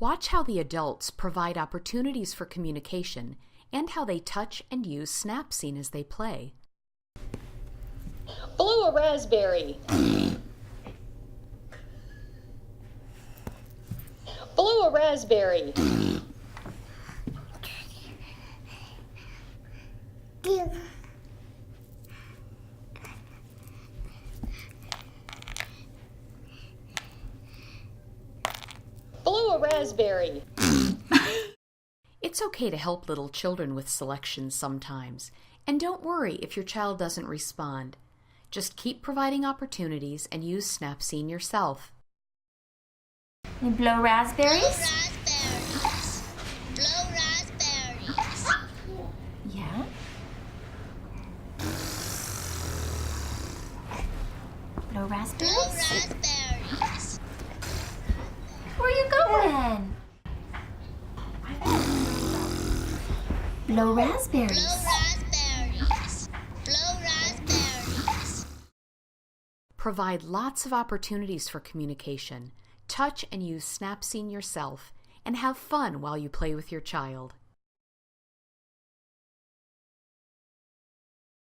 Watch how the adults provide opportunities for communication and how they touch and use Snapseed as they play. Blow a raspberry. Blow a raspberry. Blow a raspberry. It's okay to help little children with selections sometimes, and don't worry if your child doesn't respond. Just keep providing opportunities and use Snapseed yourself. You blow raspberries? Blow raspberries. Yeah. Blow raspberries? Blow raspberries. Where are you going? Blow raspberries. Blow raspberries. Blow raspberries. Provide lots of opportunities for communication. Touch and use Snapseed yourself, and have fun while you play with your child.